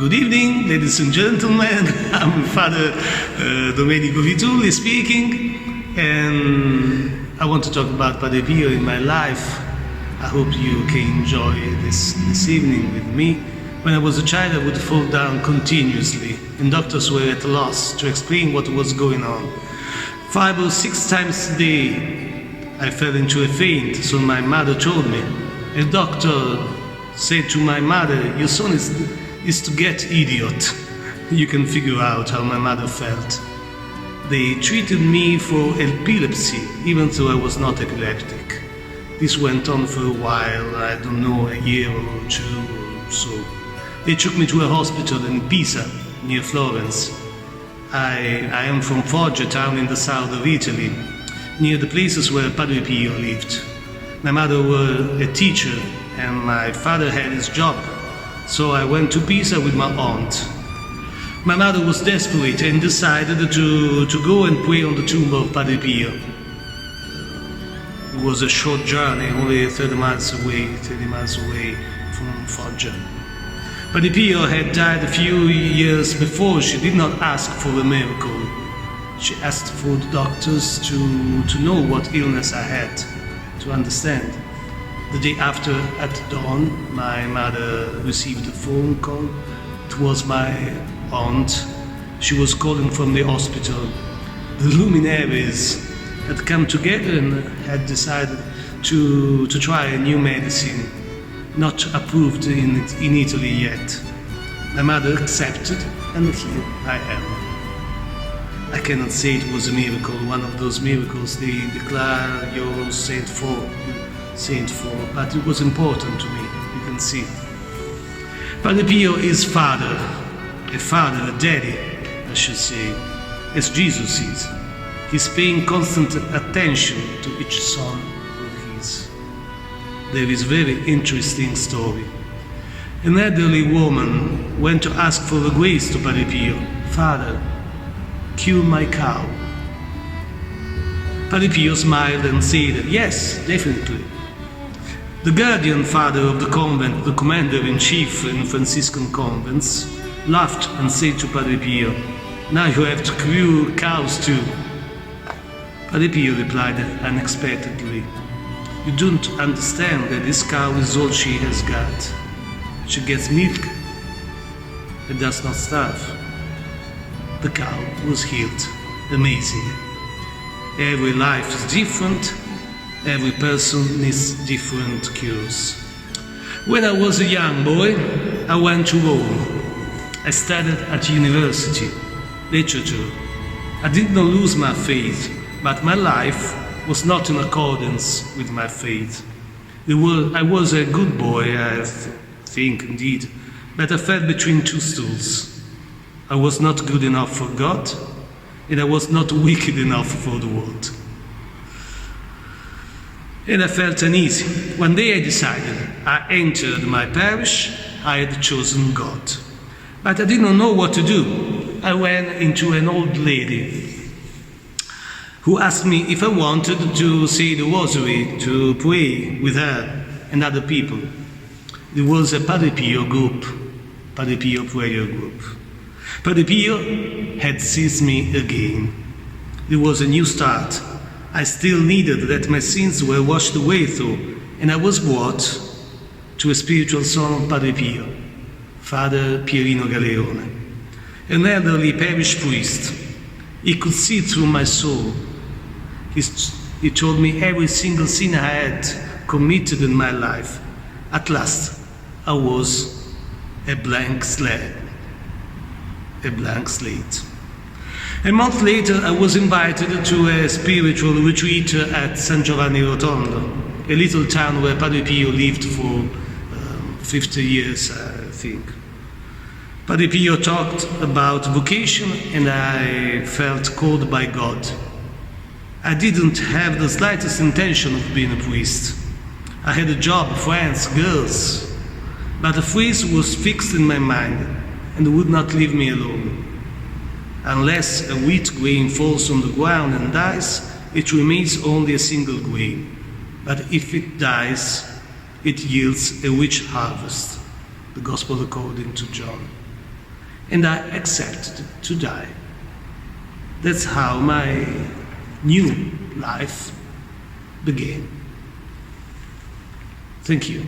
Good evening, ladies and gentlemen. I'm Father Domenico Vitulli speaking, and I want to talk about Padre Pio in my life. I hope you can enjoy this evening with me. When I was a child, I would fall down continuously, and doctors were at a loss to explain what was going on. 5 or 6 times a day, I fell into a faint, so my mother told me. A doctor said to my mother, "Your son is to get idiot." You can figure out how my mother felt. They treated me for epilepsy, even though I was not epileptic. This went on for a while, I don't know, a year or 2 or so. They took me to a hospital in Pisa, near Florence. I am from Foggia, a town in the south of Italy, near the places where Padre Pio lived. My mother was a teacher and my father had his job, so I went to Pisa with my aunt. My mother was desperate and decided to go and pray on the tomb of Padre Pio. It was a short journey, only 30 miles away from Foggia. Padre Pio had died a few years before. She did not ask for a miracle. She asked for the doctors to know what illness I had, to understand. The day after, at dawn, my mother received a phone call. It was my aunt. She was calling from the hospital. The luminaries had come together and had decided to try a new medicine, not approved in Italy yet. My mother accepted, and here I am. I cannot say it was a miracle, one of those miracles they declare you're saint for, but it was important to me, you can see. Padre Pio is father, a daddy, I should say, as Jesus is. He's paying constant attention to each son of his. There is a very interesting story. An elderly woman went to ask for a grace to Padre Pio. "Father, kill my cow." Padre Pio smiled and said, "Yes, definitely." The guardian father of the convent, the commander-in-chief in Franciscan convents, laughed and said to Padre Pio, "Now you have to kill cows too." Padre Pio replied unexpectedly, "You don't understand that this cow is all she has got. She gets milk and does not starve." The cow was healed. Amazing. Every life is different. Every person needs different cures. When I was a young boy, I went to Rome. I studied at university, literature. I did not lose my faith, but my life was not in accordance with my faith. I was a good boy, I think indeed, but I fell between 2 stools. I was not good enough for God, and I was not wicked enough for the world. And I felt uneasy. One day I decided. I entered my parish. I had chosen God. But I did not know what to do. I ran into an old lady who asked me if I wanted to say the rosary, to pray with her and other people. It was a Padre Pio group, Padre Pio prayer group. Padre Pio had seized me again. It was a new start. I still needed that my sins were washed away through, and I was brought to a spiritual son of Padre Pio, Father Pierino Galeone, an elderly parish priest. He could see through my soul. He told me every single sin I had committed in my life. At last, I was a blank slate. A month later, I was invited to a spiritual retreat at San Giovanni Rotondo, a little town where Padre Pio lived for 50 years, I think. Padre Pio talked about vocation, and I felt called by God. I didn't have the slightest intention of being a priest. I had a job, friends, girls, but a phrase was fixed in my mind and would not leave me alone. Unless a wheat grain falls on the ground and dies, it remains only a single grain. But if it dies, it yields a rich harvest. The Gospel according to John. and I accepted to die. That's how my new life began. Thank you.